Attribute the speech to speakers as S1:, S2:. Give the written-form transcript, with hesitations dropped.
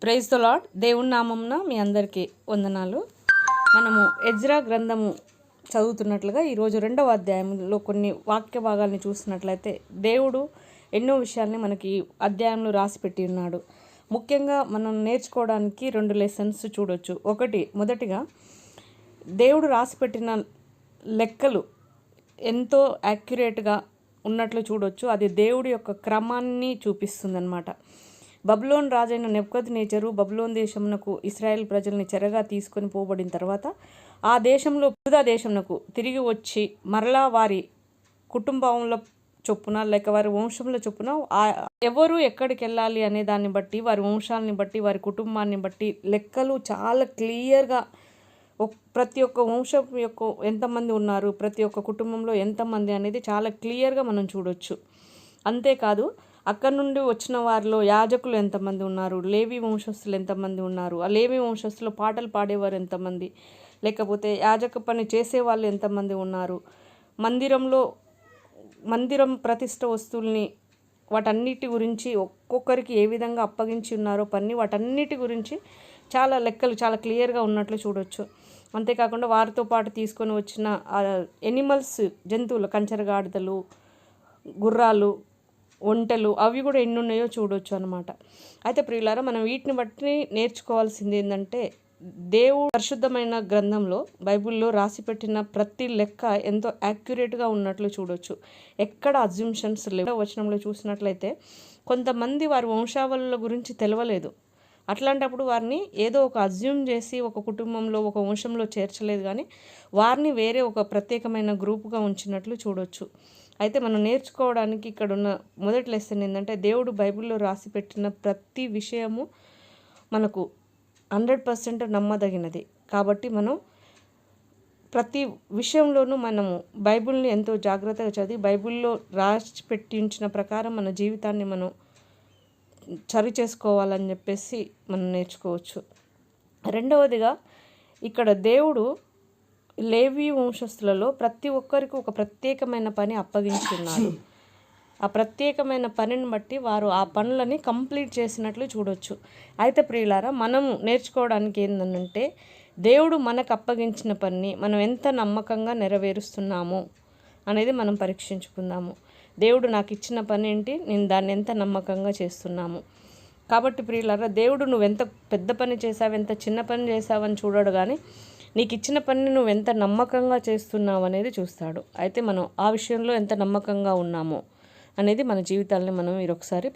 S1: Praise the lord. దేవుని నామమున మీ అందరికీ వందనాలు. మనము ఎజ్రా గ్రంథము చదువుతున్నట్లుగా ఈరోజు 2వ అధ్యాయంలో కొన్ని వాక్య భాగాలను చూసినట్లయితే దేవుడు ఎన్నో విషయాల్ని మనకి అధ్యాయంలో రాసిపెట్టి ఉన్నాడు. ముఖ్యంగా మనం నేర్చుకోవడానికి 2 లెసన్స్ చూడొచ్చు. మొదటిగా దేవుడు రాసిపెట్టిన లెక్కలు ఎంతో యాక్యురేట్గా ఉన్నట్లు చూడొచ్చు. అది దేవుడి యొక్క క్రమాన్ని చూపిస్తుందన్నమాట. బబులోన్ రాజైన నెబుకద్నెజరు బబులోన్ దేశమునకు ఇశ్రాయేల్ ప్రజల్ని చెరగా తీసుకొని పోబడిన తర్వాత ఆ దేశంలో యూదా దేశమునకు తిరిగి వచ్చి మరలా వారి కుటుంబంలో చొప్పున లేక వారి వంశంలో చొప్పున ఎవరు ఎక్కడికి వెళ్ళాలి అనే దాన్ని బట్టి, వారి వంశాలని బట్టి, వారి కుటుంబాన్ని బట్టి లెక్కలు చాలా క్లియర్గా ప్రతి ఒక్క వంశం యొక్క ఎంతమంది ఉన్నారు, ప్రతి ఒక్క కుటుంబంలో ఎంతమంది అనేది చాలా క్లియర్గా మనం చూడొచ్చు. అంతేకాదు అక్కడ నుండి వచ్చిన వారిలో యాజకులు ఎంతమంది ఉన్నారు, లేవి వంశస్థులు ఎంతమంది ఉన్నారు, ఆ లేవి వంశస్థులు పాటలు పాడేవారు ఎంతమంది, లేకపోతే యాజక పని చేసేవాళ్ళు ఎంతమంది ఉన్నారు, మందిరం ప్రతిష్ట వస్తువుల్ని వాటన్నిటి గురించి ఒక్కొక్కరికి ఏ విధంగా అప్పగించి ఉన్నారో పని వాటన్నిటి గురించి లెక్కలు చాలా క్లియర్గా ఉన్నట్లు చూడొచ్చు. అంతేకాకుండా వారితో పాటు తీసుకొని వచ్చిన ఎనిమల్స్, జంతువులు, కంచరగాడిదలు, గుర్రాలు, ఒంటెలు అవి కూడా ఎన్ని ఉన్నాయో చూడొచ్చు అనమాట. అయితే ప్రియులారా, మనం వీటిని బట్టి నేర్చుకోవాల్సింది ఏంటంటే దేవుడు పరిశుద్ధమైన గ్రంథంలో బైబిల్లో రాసిపెట్టిన ప్రతి లెక్క ఎంతో యాక్యురేట్గా ఉన్నట్లు చూడొచ్చు. ఎక్కడ అజ్యూమ్షన్స్ లేవు. వచనంలో చూసినట్లయితే కొంతమంది వారి వంశావళుల గురించి తెలవలేదు. అట్లాంటప్పుడు వారిని ఏదో ఒక అజ్యూమ్ చేసి ఒక కుటుంబంలో ఒక వంశంలో చేర్చలేదు, కానీ వారిని వేరే ఒక ప్రత్యేకమైన గ్రూపుగా ఉంచినట్లు చూడొచ్చు. అయితే మనం నేర్చుకోవడానికి ఇక్కడ ఉన్న మొదటి లెసన్ ఏంటంటే దేవుడు బైబిల్లో రాసి పెట్టిన ప్రతి విషయము మనకు 100% నమ్మదగినది. కాబట్టి మనం ప్రతి విషయంలోనూ మనము బైబిల్ని ఎంతో జాగ్రత్తగా చదివి బైబిల్లో రాసి పెట్టించిన ప్రకారం మన జీవితాన్ని మనం సరి చేసుకోవాలని చెప్పేసి మనం నేర్చుకోవచ్చు. రెండవదిగా ఇక్కడ దేవుడు లేవి వంశస్థులలో ప్రతి ఒక్కరికి ఒక ప్రత్యేకమైన పని అప్పగించున్నారు. ఆ ప్రత్యేకమైన పనిని బట్టి వారు ఆ పనులని కంప్లీట్ చేసినట్లు చూడొచ్చు. అయితే ప్రియులారా, మనము నేర్చుకోవడానికి ఏంటంటే దేవుడు మనకు అప్పగించిన పనిని మనం ఎంత నమ్మకంగా నెరవేరుస్తున్నాము అనేది మనం పరీక్షించుకుందాము. దేవుడు నాకు ఇచ్చిన పని ఏంటి, నేను దాన్ని ఎంత నమ్మకంగా చేస్తున్నాము. కాబట్టి ప్రియులారా, దేవుడు నువ్వెంత పెద్ద పని చేసావు, ఎంత చిన్న పని చేసావని చూడడు, కానీ నీకు ఇచ్చిన పనిని నువ్వు ఎంత నమ్మకంగా చేస్తున్నావు అనేది చూస్తాడు. అయితే మనం ఆ విషయంలో ఎంత నమ్మకంగా ఉన్నామో అనేది మన జీవితాలని మనం మరొకసారి